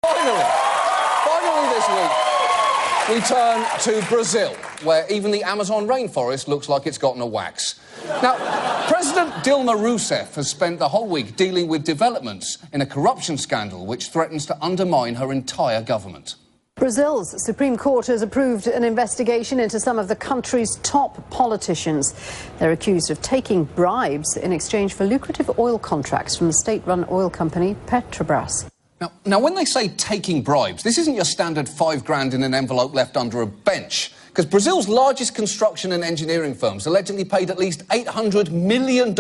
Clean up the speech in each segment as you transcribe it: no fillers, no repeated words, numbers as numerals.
Finally this week, we turn to Brazil, where even the Amazon rainforest looks like it's gotten a wax. Now, President Dilma Rousseff has spent the whole week dealing with developments in a corruption scandal which threatens to undermine her entire government. Brazil's Supreme Court has approved an investigation into some of the country's top politicians. They're accused of taking bribes in exchange for lucrative oil contracts from the state-run oil company Petrobras. Now, when they say taking bribes, this isn't your standard $5,000 in an envelope left under a bench. Because Brazil's largest construction and engineering firms allegedly paid at least $800 million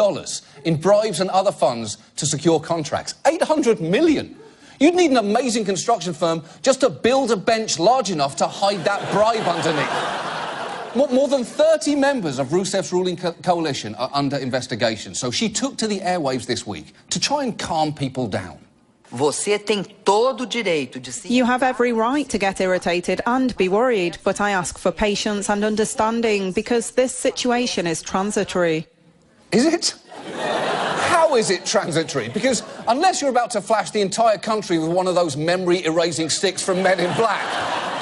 in bribes and other funds to secure contracts. $800 million! You'd need an amazing construction firm just to build a bench large enough to hide that bribe underneath. More than 30 members of Rousseff's ruling coalition are under investigation, so she took to the airwaves this week to try and calm people down. You have every right to get irritated and be worried, but I ask for patience and understanding because this situation is transitory. Is it? How is it transitory? Because unless you're about to flash the entire country with one of those memory-erasing sticks from Men in Black,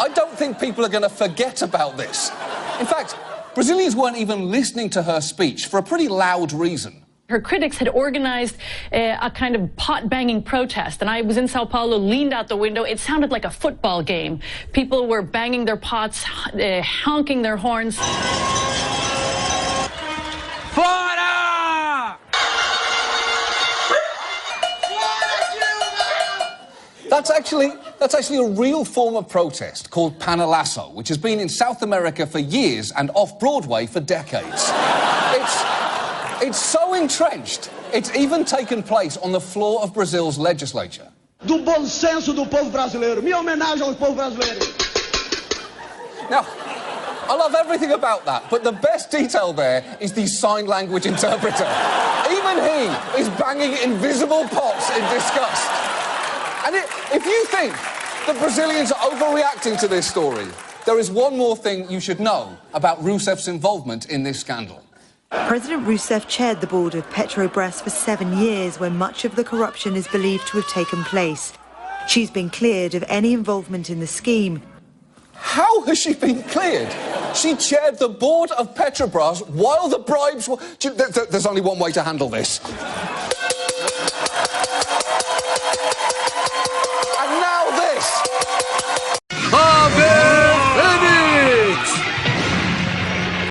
I don't think people are going to forget about this. In fact, Brazilians weren't even listening to her speech for a pretty loud reason. Her critics had organized a kind of pot-banging protest, and I was in Sao Paulo, leaned out the window. It sounded like a football game. People were banging their pots, honking their horns. Fora! That's actually a real form of protest called panelazo, which has been in South America for years and off-Broadway for decades. It's so entrenched, it's even taken place on the floor of Brazil's legislature. Do bom senso do povo brasileiro. Minha homenagem ao povo brasileiro. Now, I love everything about that, but the best detail there is the sign language interpreter. Even he is banging invisible pots in disgust. And if you think the Brazilians are overreacting to this story, there is one more thing you should know about Rousseff's involvement in this scandal. President Rousseff chaired the board of Petrobras for 7 years when much of the corruption is believed to have taken place. She's been cleared of any involvement in the scheme. How has she been cleared? She chaired the board of Petrobras while the bribes were... There's only one way to handle this.